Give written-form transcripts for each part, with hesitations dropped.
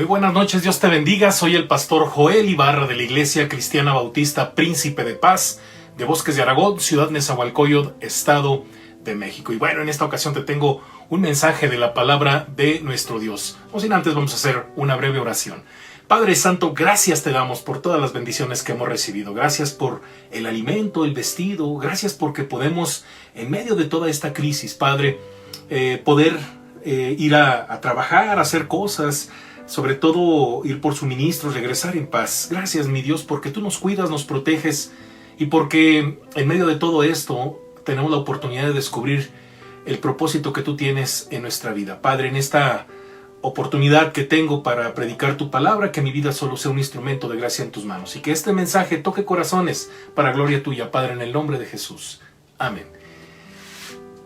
buenas noches, Dios te bendiga. Soy el pastor Joel Ibarra de la Iglesia Cristiana Bautista Príncipe de Paz de Bosques de Aragón, Ciudad Nezahualcóyotl, Estado de México. Y bueno, en esta ocasión te tengo un mensaje de la palabra de nuestro Dios. O sin antes vamos a hacer una breve oración. Padre Santo, gracias te damos por todas las bendiciones que hemos recibido. Gracias por el alimento, el vestido. Gracias porque podemos, en medio de toda esta crisis, Padre, poder ir a trabajar, a hacer cosas, sobre todo ir por suministros, regresar en paz. Gracias, mi Dios, porque tú nos cuidas, nos proteges y porque en medio de todo esto tenemos la oportunidad de descubrir el propósito que tú tienes en nuestra vida. Padre, en esta oportunidad que tengo para predicar tu palabra, que mi vida solo sea un instrumento de gracia en tus manos y que este mensaje toque corazones para gloria tuya, Padre, en el nombre de Jesús. Amén.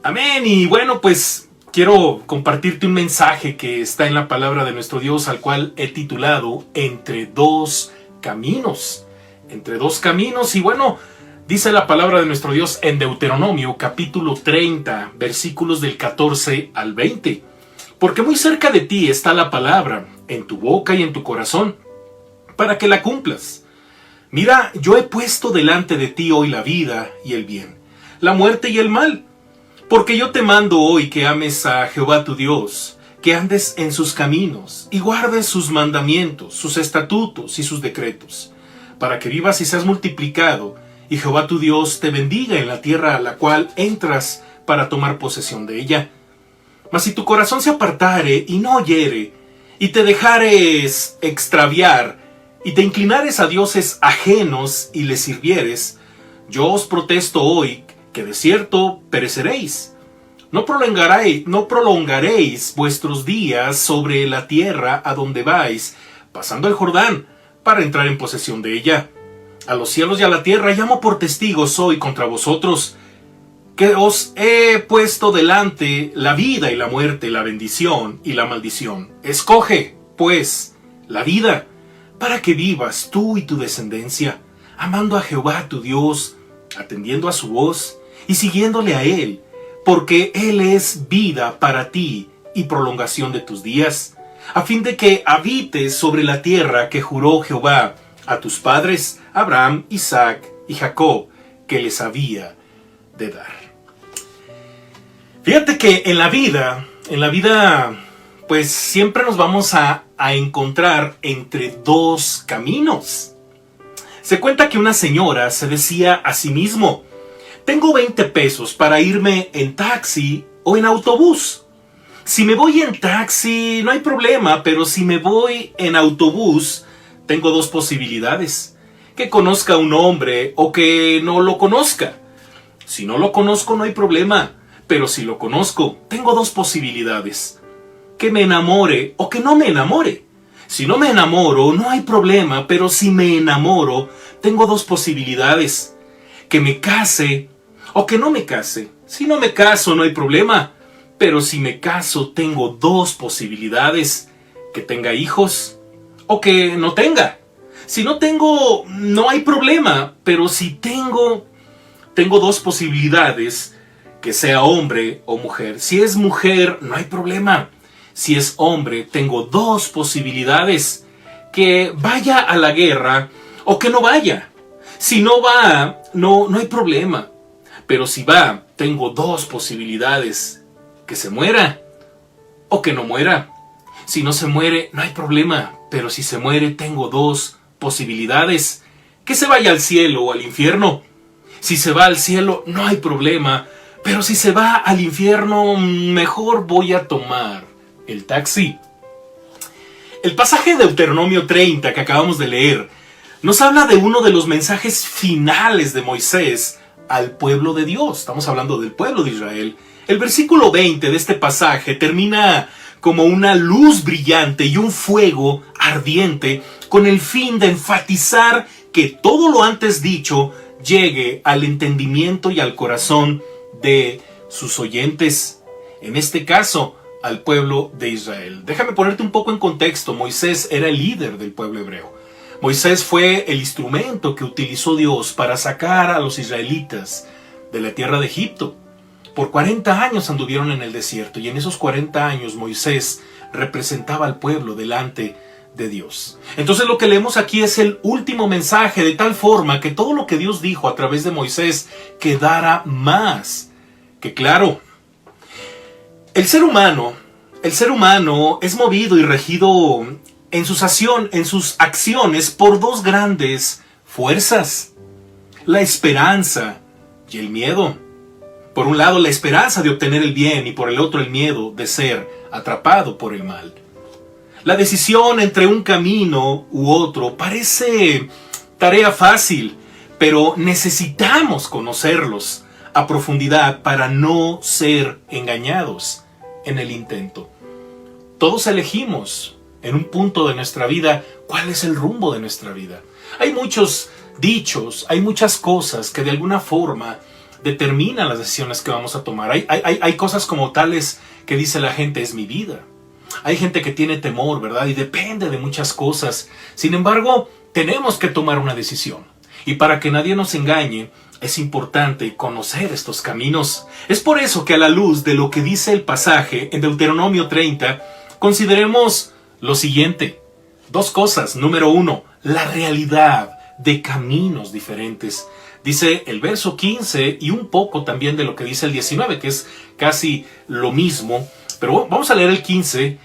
Amén. Y bueno, pues quiero compartirte un mensaje que está en la palabra de nuestro Dios, al cual he titulado Entre dos caminos. Entre dos caminos. Y bueno, dice la palabra de nuestro Dios en Deuteronomio capítulo 30, versículos del 14 al 20. Porque muy cerca de ti está la palabra, en tu boca y en tu corazón, para que la cumplas. Mira, yo he puesto delante de ti hoy la vida y el bien, la muerte y el mal. Porque yo te mando hoy que ames a Jehová tu Dios, que andes en sus caminos y guardes sus mandamientos, sus estatutos y sus decretos, para que vivas y seas multiplicado, y Jehová tu Dios te bendiga en la tierra a la cual entras para tomar posesión de ella. Mas si tu corazón se apartare y no oyere, y te dejares extraviar, y te inclinares a dioses ajenos y les sirvieres, yo os protesto hoy que de cierto pereceréis. No prolongaréis vuestros días sobre la tierra a donde vais, pasando el Jordán, para entrar en posesión de ella. A los cielos y a la tierra llamo por testigos hoy contra vosotros, que os he puesto delante la vida y la muerte, la bendición y la maldición. Escoge, pues, la vida, para que vivas tú y tu descendencia, amando a Jehová tu Dios, atendiendo a su voz y siguiéndole a Él, porque Él es vida para ti y prolongación de tus días, a fin de que habites sobre la tierra que juró Jehová a tus padres, Abraham, Isaac y Jacob, que les había de dar. Fíjate que en la vida, pues siempre nos vamos a encontrar entre dos caminos. Se cuenta que una señora se decía a sí mismo: tengo 20 pesos para irme en taxi o en autobús. Si me voy en taxi no hay problema, pero si me voy en autobús tengo dos posibilidades: que conozca a un hombre o que no lo conozca. Si no lo conozco no hay problema, pero si lo conozco tengo dos posibilidades: que me enamore o que no me enamore. Si no me enamoro no hay problema, pero si me enamoro tengo dos posibilidades: que me case o que no me case. Si no me caso no hay problema, pero si me caso tengo dos posibilidades: que tenga hijos o que no tenga. Si no tengo no hay problema, pero si tengo dos posibilidades: que sea hombre o mujer. Si es mujer no hay problema. Si es hombre tengo dos posibilidades: que vaya a la guerra o que no vaya. Si no va no hay problema, pero si va tengo dos posibilidades: que se muera o que no muera. Si no se muere no hay problema, pero si se muere tengo dos posibilidades: que se vaya al cielo o al infierno. Si se va al cielo no hay problema, pero si se va al infierno mejor voy a tomar el taxi. El pasaje de Deuteronomio 30 que acabamos de leer nos habla de uno de los mensajes finales de Moisés al pueblo de Dios. Estamos hablando del pueblo de Israel. El versículo 20 de este pasaje termina como una luz brillante y un fuego ardiente, con el fin de enfatizar que todo lo antes dicho llegue al entendimiento y al corazón de sus oyentes, en este caso al pueblo de Israel. Déjame ponerte un poco en contexto. Moisés era el líder del pueblo hebreo. Moisés fue el instrumento que utilizó Dios para sacar a los israelitas de la tierra de Egipto. Por 40 años anduvieron en el desierto, y en esos 40 años Moisés representaba al pueblo delante de Dios. Entonces lo que leemos aquí es el último mensaje, de tal forma que todo lo que Dios dijo a través de Moisés quedara más que claro. El ser humano es movido y regido en sus acciones por dos grandes fuerzas: la esperanza y el miedo. Por un lado, la esperanza de obtener el bien, y por el otro, el miedo de ser atrapado por el mal. La decisión entre un camino u otro parece tarea fácil, pero necesitamos conocerlos a profundidad para no ser engañados en el intento. Todos elegimos en un punto de nuestra vida cuál es el rumbo de nuestra vida. Hay muchos dichos, hay muchas cosas que de alguna forma determinan las decisiones que vamos a tomar. Hay cosas como tales que dice la gente: es mi vida. Hay gente que tiene temor, ¿verdad? Y depende de muchas cosas. Sin embargo, tenemos que tomar una decisión. Y para que nadie nos engañe, es importante conocer estos caminos. Es por eso que, a la luz de lo que dice el pasaje en Deuteronomio 30, consideremos lo siguiente. Dos cosas. Número 1, la realidad de caminos diferentes. Dice el verso 15 y un poco también de lo que dice el 19, que es casi lo mismo. Pero vamos a leer el 15.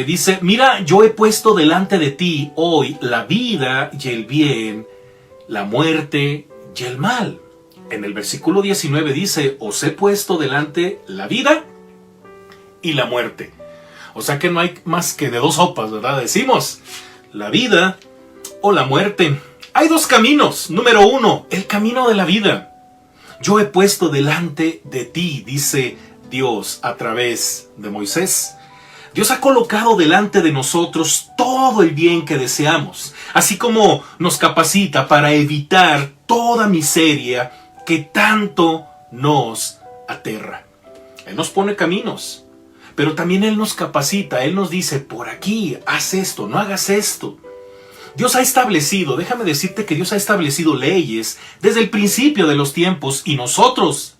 Dice: mira, yo he puesto delante de ti hoy la vida y el bien, la muerte y el mal. En el versículo 19 dice: os he puesto delante la vida y la muerte. O sea que no hay más que de dos sopas, ¿verdad? Decimos la vida o la muerte. Hay dos caminos. Número 1, el camino de la vida. Yo he puesto delante de ti, dice Dios a través de Moisés. Dios ha colocado delante de nosotros todo el bien que deseamos, así como nos capacita para evitar toda miseria que tanto nos aterra. Él nos pone caminos, pero también Él nos capacita. Él nos dice: por aquí, haz esto, no hagas esto. Dios ha establecido, déjame decirte que Dios ha establecido leyes desde el principio de los tiempos, y nosotros,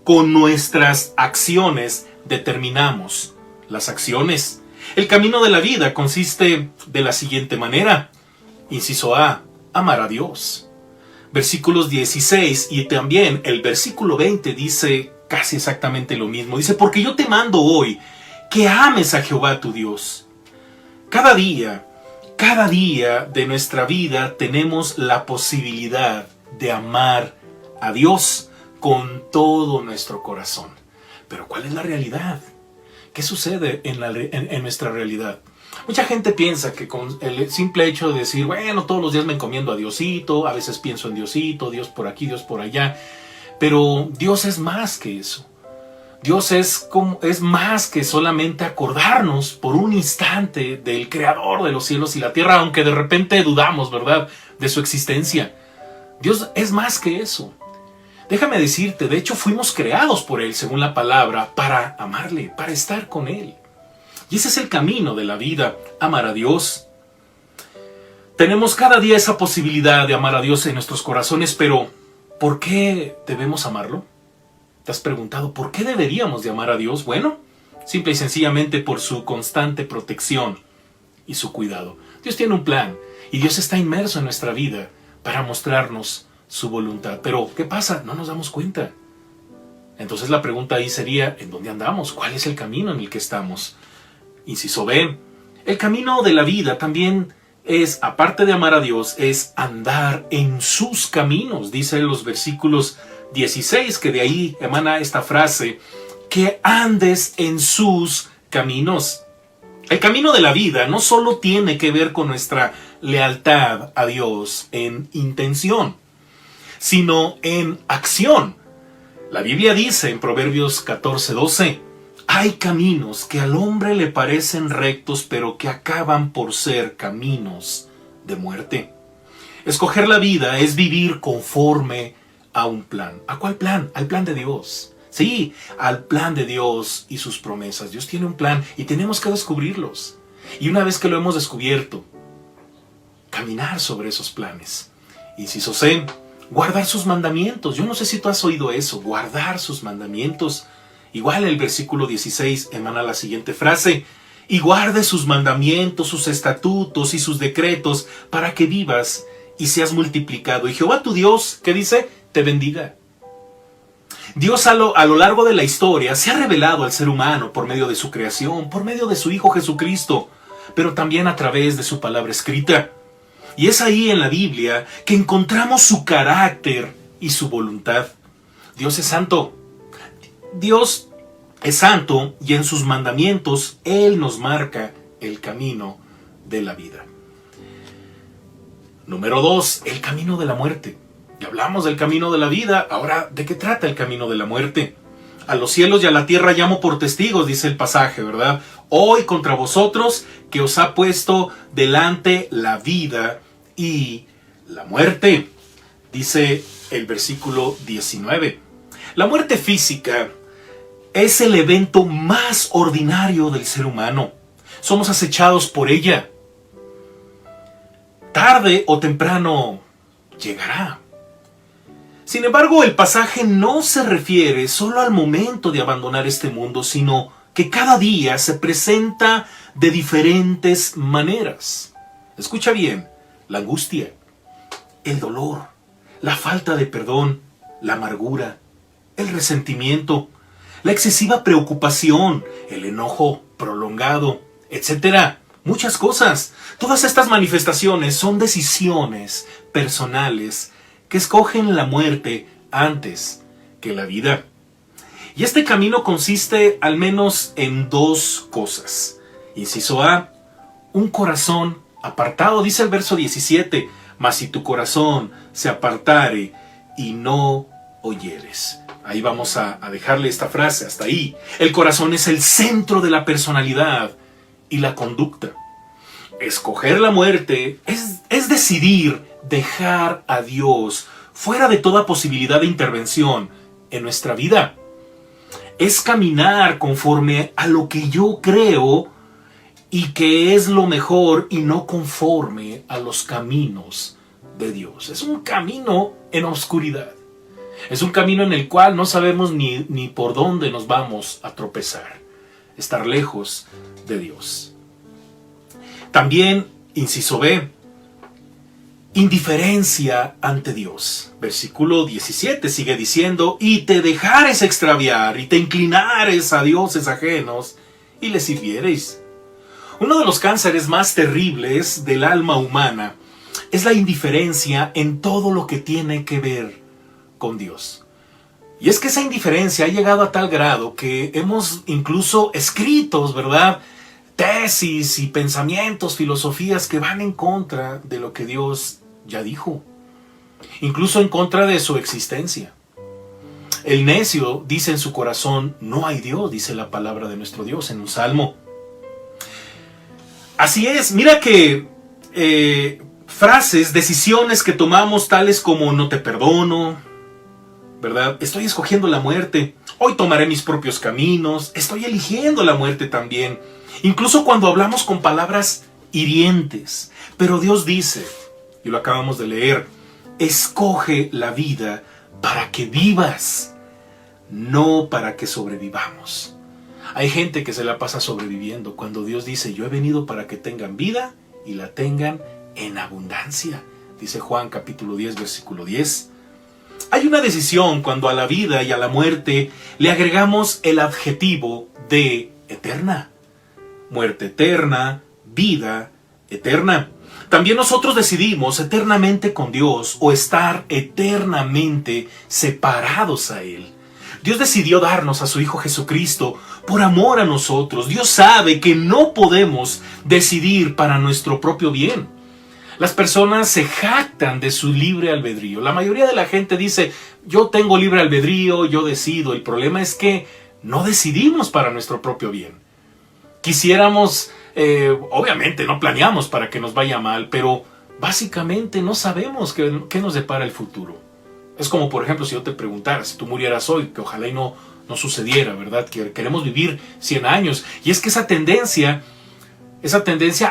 con nuestras acciones, determinamos las acciones. El camino de la vida consiste de la siguiente manera. Inciso A: amar a Dios. Versículos 16 y también el versículo 20 dice casi exactamente lo mismo. Dice: porque yo te mando hoy que ames a Jehová tu Dios. Cada día de nuestra vida tenemos la posibilidad de amar a Dios con todo nuestro corazón. Pero ¿cuál es la realidad? ¿Qué sucede en nuestra realidad? Mucha gente piensa que con el simple hecho de decir: bueno, todos los días me encomiendo a Diosito, a veces pienso en Diosito, Dios por aquí, Dios por allá. Pero Dios es más que eso. Dios es más que solamente acordarnos por un instante del Creador de los cielos y la tierra, aunque de repente dudamos, ¿verdad?, de su existencia. Dios es más que eso. Déjame decirte, de hecho fuimos creados por Él, según la palabra, para amarle, para estar con Él. Y ese es el camino de la vida, amar a Dios. Tenemos cada día esa posibilidad de amar a Dios en nuestros corazones, pero ¿por qué debemos amarlo? ¿Te has preguntado por qué deberíamos de amar a Dios? Bueno, simple y sencillamente por su constante protección y su cuidado. Dios tiene un plan y Dios está inmerso en nuestra vida para mostrarnos su voluntad. Pero, ¿qué pasa? No nos damos cuenta. Entonces la pregunta ahí sería: ¿en dónde andamos? ¿Cuál es el camino en el que estamos? Inciso B. El camino de la vida también es, aparte de amar a Dios, es andar en sus caminos. Dice en los versículos 16, que de ahí emana esta frase: que andes en sus caminos. El camino de la vida no solo tiene que ver con nuestra lealtad a Dios en intención, sino en acción. La Biblia dice en Proverbios 14:12: hay caminos que al hombre le parecen rectos, pero que acaban por ser caminos de muerte. Escoger la vida es vivir conforme a un plan. ¿A cuál plan? Al plan de Dios. Sí, al plan de Dios y sus promesas. Dios tiene un plan y tenemos que descubrirlos. Y una vez que lo hemos descubierto, caminar sobre esos planes. Inciso C, guardar sus mandamientos. Yo no sé si tú has oído eso, guardar sus mandamientos. Igual el versículo 16 emana la siguiente frase: y guardes sus mandamientos, sus estatutos y sus decretos para que vivas y seas multiplicado. Y Jehová tu Dios, ¿qué dice? Te bendiga. Dios a lo largo de la historia se ha revelado al ser humano por medio de su creación, por medio de su Hijo Jesucristo, pero también a través de su palabra escrita. Y es ahí en la Biblia que encontramos su carácter y su voluntad. Dios es santo. Dios es santo y en sus mandamientos Él nos marca el camino de la vida. Número 2, el camino de la muerte. Ya hablamos del camino de la vida, ahora ¿de qué trata el camino de la muerte? A los cielos y a la tierra llamo por testigos, dice el pasaje, ¿verdad? Hoy contra vosotros que os ha puesto delante la vida y la muerte, dice el versículo 19. La muerte física es el evento más ordinario del ser humano. Somos acechados por ella. Tarde o temprano llegará. Sin embargo, el pasaje no se refiere solo al momento de abandonar este mundo, sino que cada día se presenta de diferentes maneras. Escucha bien, la angustia, el dolor, la falta de perdón, la amargura, el resentimiento, la excesiva preocupación, el enojo prolongado, etc. Muchas cosas. Todas estas manifestaciones son decisiones personales que escogen la muerte antes que la vida. Y este camino consiste al menos en 2 cosas. Inciso A, un corazón apartado, dice el verso 17, mas si tu corazón se apartare y no oyeres. Ahí vamos a dejarle esta frase, hasta ahí. El corazón es el centro de la personalidad y la conducta. Escoger la muerte es decidir dejar a Dios fuera de toda posibilidad de intervención en nuestra vida. Es caminar conforme a lo que yo creo y que es lo mejor y no conforme a los caminos de Dios. Es un camino en oscuridad. Es un camino en el cual no sabemos ni por dónde nos vamos a tropezar. Estar lejos de Dios. También, inciso B, indiferencia ante Dios. Versículo 17 sigue diciendo, y te dejares extraviar, y te inclinares a dioses ajenos, y les sirviereis. Uno de los cánceres más terribles del alma humana es la indiferencia en todo lo que tiene que ver con Dios. Y es que esa indiferencia ha llegado a tal grado que hemos incluso escritos, ¿verdad?, tesis y pensamientos, filosofías que van en contra de lo que Dios ya dijo, incluso en contra de su existencia. El necio dice en su corazón, no hay Dios, dice la palabra de nuestro Dios en un salmo. Así es, mira que frases, decisiones que tomamos tales como no te perdono, ¿verdad? Estoy escogiendo la muerte, hoy tomaré mis propios caminos, estoy eligiendo la muerte también. Incluso cuando hablamos con palabras hirientes. Pero Dios dice, y lo acabamos de leer, escoge la vida para que vivas, no para que sobrevivamos. Hay gente que se la pasa sobreviviendo cuando Dios dice, yo he venido para que tengan vida y la tengan en abundancia. Dice Juan capítulo 10, versículo 10. Hay una decisión cuando a la vida y a la muerte le agregamos el adjetivo de eterna. Muerte eterna, vida eterna. También nosotros decidimos eternamente con Dios o estar eternamente separados a Él. Dios decidió darnos a su Hijo Jesucristo por amor a nosotros. Dios sabe que no podemos decidir para nuestro propio bien. Las personas se jactan de su libre albedrío. La mayoría de la gente dice, yo tengo libre albedrío, yo decido. El problema es que no decidimos para nuestro propio bien. Quisiéramos, obviamente no planeamos para que nos vaya mal, pero básicamente no sabemos qué nos depara el futuro. Es como, por ejemplo, si yo te preguntara, si tú murieras hoy, que ojalá y no sucediera, ¿verdad? Que queremos vivir 100 años. Y es que esa tendencia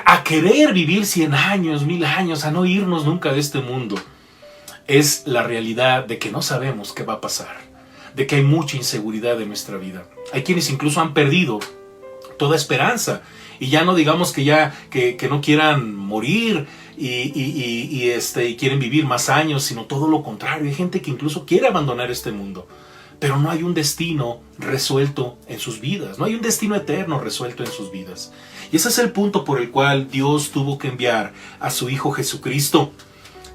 a querer vivir 100 años, 1000 años, a no irnos nunca de este mundo, es la realidad de que no sabemos qué va a pasar, de que hay mucha inseguridad en nuestra vida. Hay quienes incluso han perdido toda esperanza Y ya no digamos que no quieran morir y quieren vivir más años, sino todo lo contrario. Hay gente que incluso quiere abandonar este mundo, pero no hay un destino resuelto en sus vidas, no hay un destino eterno resuelto en sus vidas. Y ese es el punto por el cual Dios tuvo que enviar a su Hijo Jesucristo.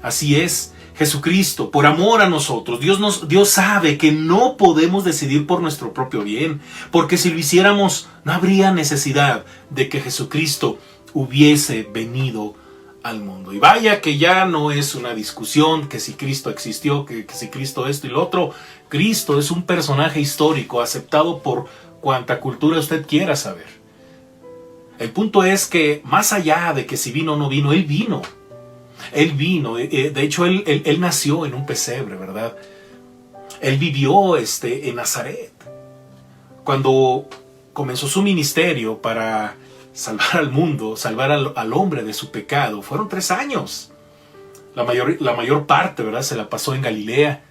Así es, Jesucristo, por amor a nosotros, Dios sabe que no podemos decidir por nuestro propio bien, porque si lo hiciéramos no habría necesidad de que Jesucristo hubiese venido al mundo. Y vaya que ya no es una discusión que si Cristo existió, que si Cristo esto y lo otro. Cristo es un personaje histórico aceptado por cuanta cultura usted quiera saber. El punto es que más allá de que si vino o no vino, Él vino. Él vino, de hecho él nació en un pesebre, ¿verdad? Él vivió en Nazaret. Cuando comenzó su ministerio para salvar al mundo, salvar al hombre de su pecado, fueron 3 años. La mayor parte, ¿verdad?, se la pasó en Galilea.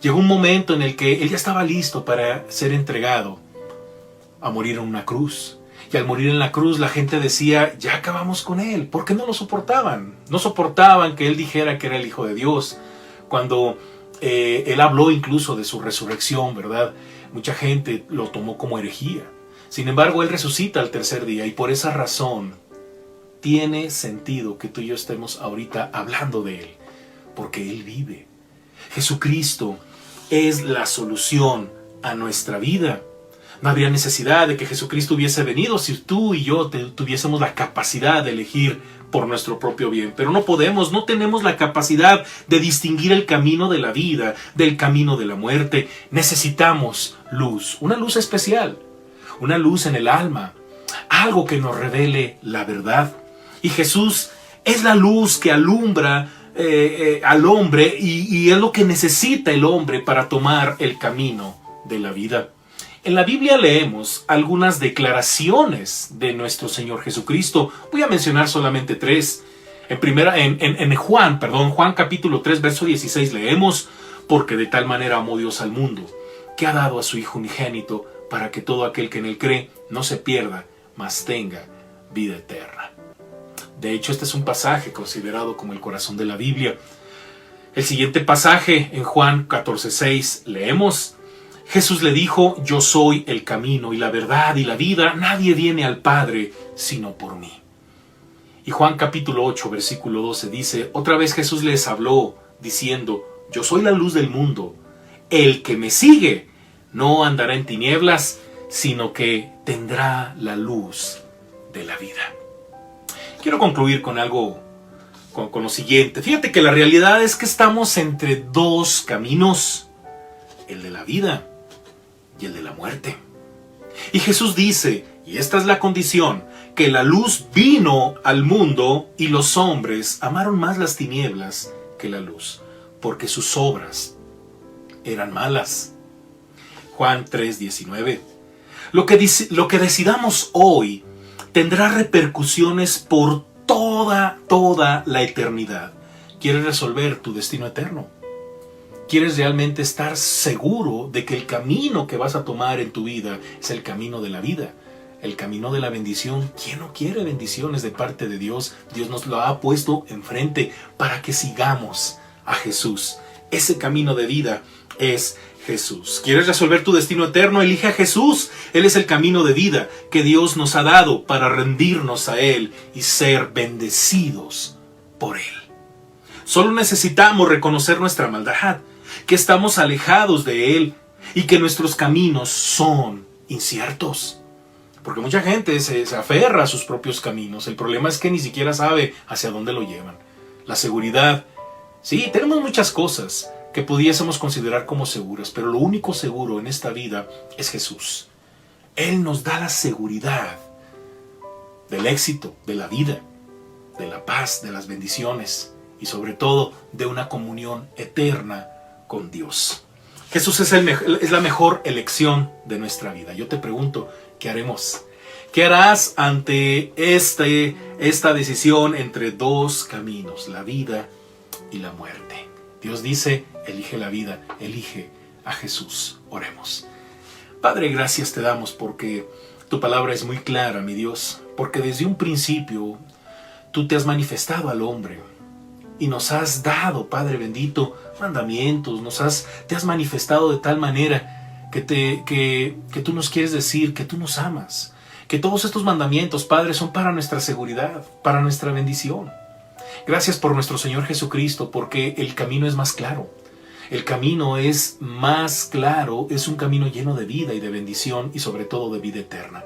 Llegó un momento en el que él ya estaba listo para ser entregado a morir en una cruz. Y al morir en la cruz la gente decía, ya acabamos con él, porque no lo soportaban. No soportaban que él dijera que era el Hijo de Dios. Cuando él habló incluso de su resurrección, ¿verdad? Mucha gente lo tomó como herejía. Sin embargo, él resucita al 3er día y por esa razón tiene sentido que tú y yo estemos ahorita hablando de él, porque él vive. Jesucristo es la solución a nuestra vida. No habría necesidad de que Jesucristo hubiese venido si tú y yo tuviésemos la capacidad de elegir por nuestro propio bien. Pero no podemos, no tenemos la capacidad de distinguir el camino de la vida del camino de la muerte. Necesitamos luz, una luz especial, una luz en el alma, algo que nos revele la verdad. Y Jesús es la luz que alumbra al hombre y es lo que necesita el hombre para tomar el camino de la vida. En la Biblia leemos algunas declaraciones de nuestro Señor Jesucristo. Voy a mencionar solamente 3. En Juan capítulo 3, verso 16 leemos, porque de tal manera amó Dios al mundo, que ha dado a su Hijo unigénito, para que todo aquel que en él cree no se pierda, mas tenga vida eterna. De hecho, este es un pasaje considerado como el corazón de la Biblia. El siguiente pasaje, en Juan 14:6, leemos, Jesús le dijo, yo soy el camino y la verdad y la vida, nadie viene al Padre sino por mí. Y Juan capítulo 8, versículo 12 dice, otra vez Jesús les habló, diciendo, yo soy la luz del mundo, el que me sigue no andará en tinieblas, sino que tendrá la luz de la vida. Quiero concluir con algo, con lo siguiente. Fíjate que la realidad es que estamos entre 2 caminos, el de la vida y el de la muerte. Y Jesús dice, y esta es la condición, que la luz vino al mundo y los hombres amaron más las tinieblas que la luz, porque sus obras eran malas. Juan 3:19. Lo que decidamos hoy tendrá repercusiones por toda la eternidad. ¿Quieres resolver tu destino eterno? ¿Quieres realmente estar seguro de que el camino que vas a tomar en tu vida es el camino de la vida? El camino de la bendición. ¿Quién no quiere bendiciones de parte de Dios? Dios nos lo ha puesto enfrente para que sigamos a Jesús. Ese camino de vida es Jesús. ¿Quieres resolver tu destino eterno? Elige a Jesús. Él es el camino de vida que Dios nos ha dado para rendirnos a Él y ser bendecidos por Él. Solo necesitamos reconocer nuestra maldad, que estamos alejados de Él y que nuestros caminos son inciertos. Porque mucha gente se aferra a sus propios caminos. El problema es que ni siquiera sabe hacia dónde lo llevan. La seguridad. Sí, tenemos muchas cosas que pudiésemos considerar como seguras, pero lo único seguro en esta vida es Jesús. Él nos da la seguridad del éxito, de la vida, de la paz, de las bendiciones y sobre todo de una comunión eterna con Dios. Jesús es la mejor elección de nuestra vida. Yo te pregunto, ¿qué haremos? ¿Qué harás ante esta decisión entre 2 caminos, la vida y la muerte? Dios dice, elige la vida, elige a Jesús. Oremos. Padre, gracias te damos porque Tu palabra es muy clara, mi Dios, porque desde un principio tú te has manifestado al hombre y nos has dado, Padre bendito, mandamientos, te has manifestado de tal manera que tú nos quieres decir que tú nos amas, que todos estos mandamientos, Padre, son para nuestra seguridad, para nuestra bendición. Gracias por nuestro Señor Jesucristo, porque el camino es más claro. El camino es más claro, es un camino lleno de vida y de bendición y sobre todo de vida eterna.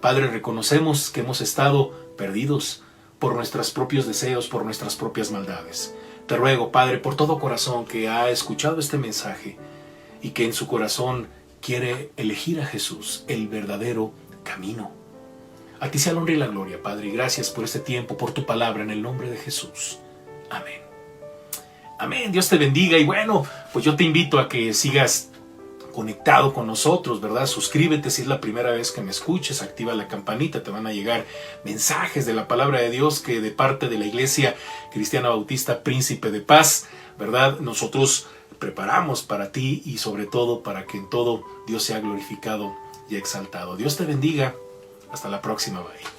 Padre, reconocemos que hemos estado perdidos por nuestros propios deseos, por nuestras propias maldades. Te ruego, Padre, por todo corazón que ha escuchado este mensaje y que en su corazón quiere elegir a Jesús, el verdadero camino. A ti sea la honra y la gloria, Padre, y gracias por este tiempo, por tu palabra, en el nombre de Jesús. Amén. Amén, Dios te bendiga. Y bueno, pues yo te invito a que sigas conectado con nosotros, ¿verdad? Suscríbete si es la primera vez que me escuches, activa la campanita, te van a llegar mensajes de la palabra de Dios que de parte de la Iglesia Cristiana Bautista Príncipe de Paz, ¿verdad? Nosotros preparamos para ti y sobre todo para que en todo Dios sea glorificado y exaltado. Dios te bendiga. Hasta la próxima. Bye.